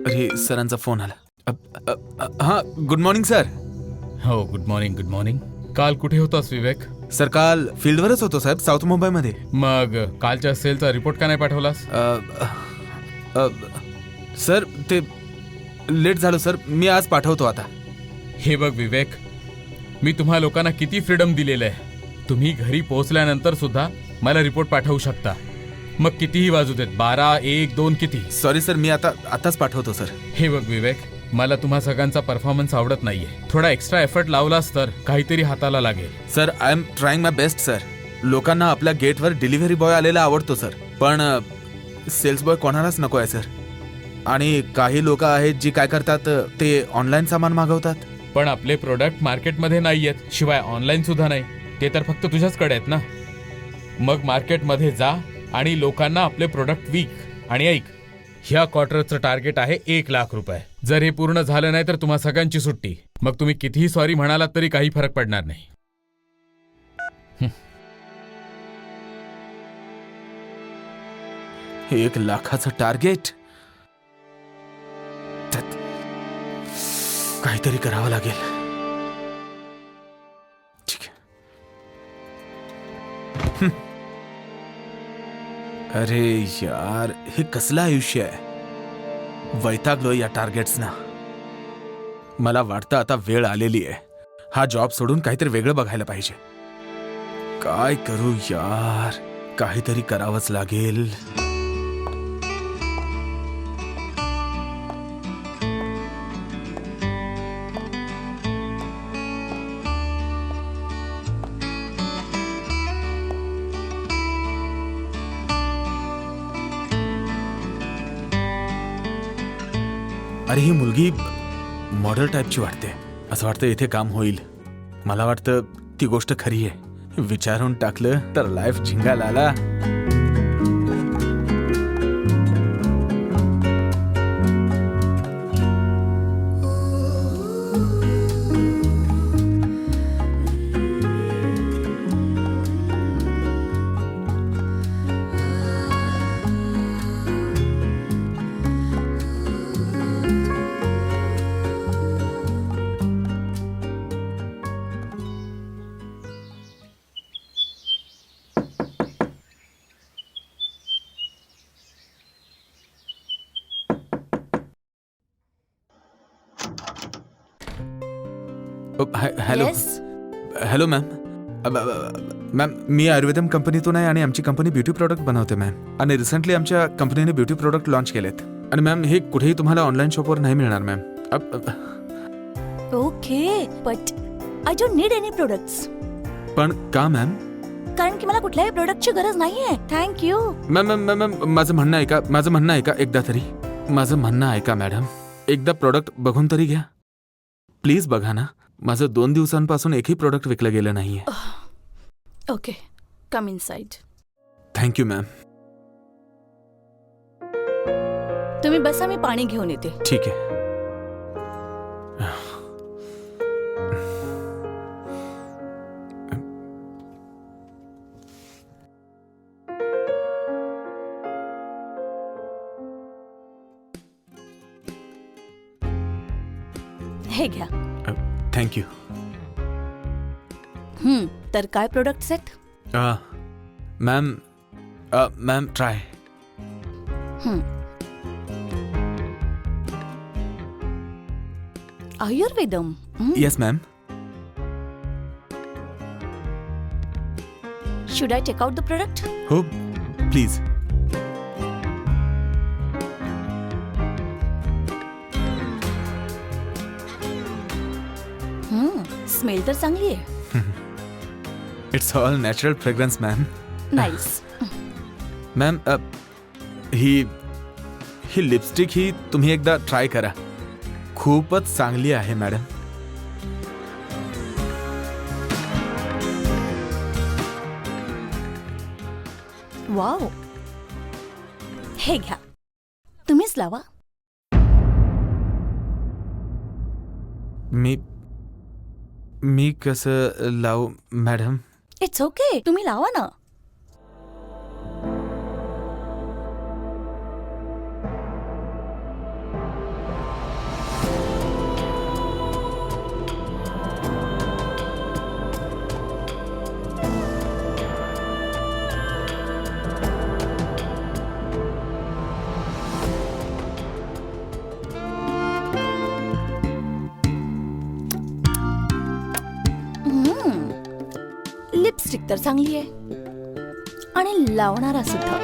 अरे सरांचा फोन आला. हां, गुड मॉर्निंग सर. हो, गुड मॉर्निंग. Good morning. काल कुठे होतास विवेक? सर काल फील्डवरच होतो साहेब, साऊथ मुंबईमध्ये. मग कालच्या सेलचा रिपोर्ट का नाही पाठवलास? सर ते लेट झालं सर, मी आज पाठवतो आता. हे बघ विवेक, मी तुम्हा लोकांना किती फ्रीडम दिलेलं आहे. तुम्ही घरी पोहोचल्यानंतर सुद्धा मला रिपोर्ट पाठवू शकता. मग कितीही वाजू देत, 12, 1, 2 किती. सॉरी सर, मी आताच पाठवतो सर. हे बघ विवेक, मला तुम्हा सगळ्यांचा परफॉर्मन्स आवडत नाहीये. थोडा एक्स्ट्रा एफर्ट लावलास तर काहीतरी हाताला लागेल. Sir I am trying my best sir. लोकांना आपल्या गेटवर डिलिव्हरी बॉय आलेला आवडतो सर, पण सेल्स बॉय कोणालाच नको आहे सर. आणि काही लोक आहेत जी काय करतात, ते ऑनलाईन सामान मागवतात. पण आपले प्रोडक्ट मार्केटमध्ये नाही आहेत, शिवाय ऑनलाईन सुद्धा नाही. ते तर फक्त तुझ्याचकडे आहेत ना. मग मार्केटमध्ये जा आणि लोकांना आपले प्रोडक्ट विक. आणि ऐक, ह्या क्वार्टरचं टार्गेट आहे 1,00,000 रुपये. जर हे पूर्ण झालं नाही तर तुम्हा सगळ्यांची सुट्टी. मग तुम्ही कितीही सॉरी म्हणालात तरी काही फरक पडणार नाही. 1,00,000चं टार्गेट, त्यात काहीतरी करावं लागेल. ठीक आहे. अरे यार, हे कसलं आयुष्य आहे. वैतागलो या टार्गेट्सना. मला वाटतं आता वेळ आलेली आहे. हा जॉब सोडून काहीतरी वेगळं बघायला पाहिजे. काय करू यार, काहीतरी करावंच लागेल. अरे ही मुलगी मॉडेल टाईपची वाटते. असं वाटतं इथे काम होईल. मला वाटतं ती गोष्ट खरी आहे. विचारून टाकलं तर लाईफ झिंगाला आला. Hello. Yes? Hello ma'am. Ma'am, मी आयुर्वेदम कंपनीतून आहे आणि आमची कंपनी ब्युटी प्रोडक्ट बनवते मॅम. आणि रिसेंटली आमच्या कंपनीने ब्युटी प्रोडक्ट लॉन्च केलेत. आणि मॅम हे कुठेही तुम्हाला ऑनलाईन शॉपवर नाही मिळणार ma'am. Okay, but I don't need any products. पण का मॅम? कारण की मला कुठल्याही प्रोडक्टची गरज नाहीये. Thank you. Ma'am ma'am ma'am ma'am, माझं म्हणणं ऐका. माझं म्हणणं ऐका एकदा तरी. माझं म्हणणं ऐका मॅडम. एकदा प्रोडक्ट बघून तरी घ्या. प्लीज बघा ना. माझं 2 दिवसांपासून एकही प्रोडक्ट विकलं गेलं नाहीये. Okay, come inside. Thank you ma'am. तुम्ही बसा, मी पाणी घेऊन येते. ठीक आहे. हे घ्या. थँक्यू. तर काय प्रोडक्ट्स आहेत? Ma'am ma'am try. Ayurvedam. Yes ma'am. Should I take out the product? हो प्लीज. स्मेल तर चांगली आहे. It's all natural fragrance ma'am. Nice. Ma'am ही लिपस्टिक ही तुम्ही एकदा ट्राय करा. खूपच चांगली आहे मॅडम. वाव. हे घ्या, तुम्हीच लावा. मी कसं लावू मॅडम? इट्स ओके, तुम्ही लावा ना. लिपस्टिक तर चांगली आहे आणि लावणारा सुद्धा.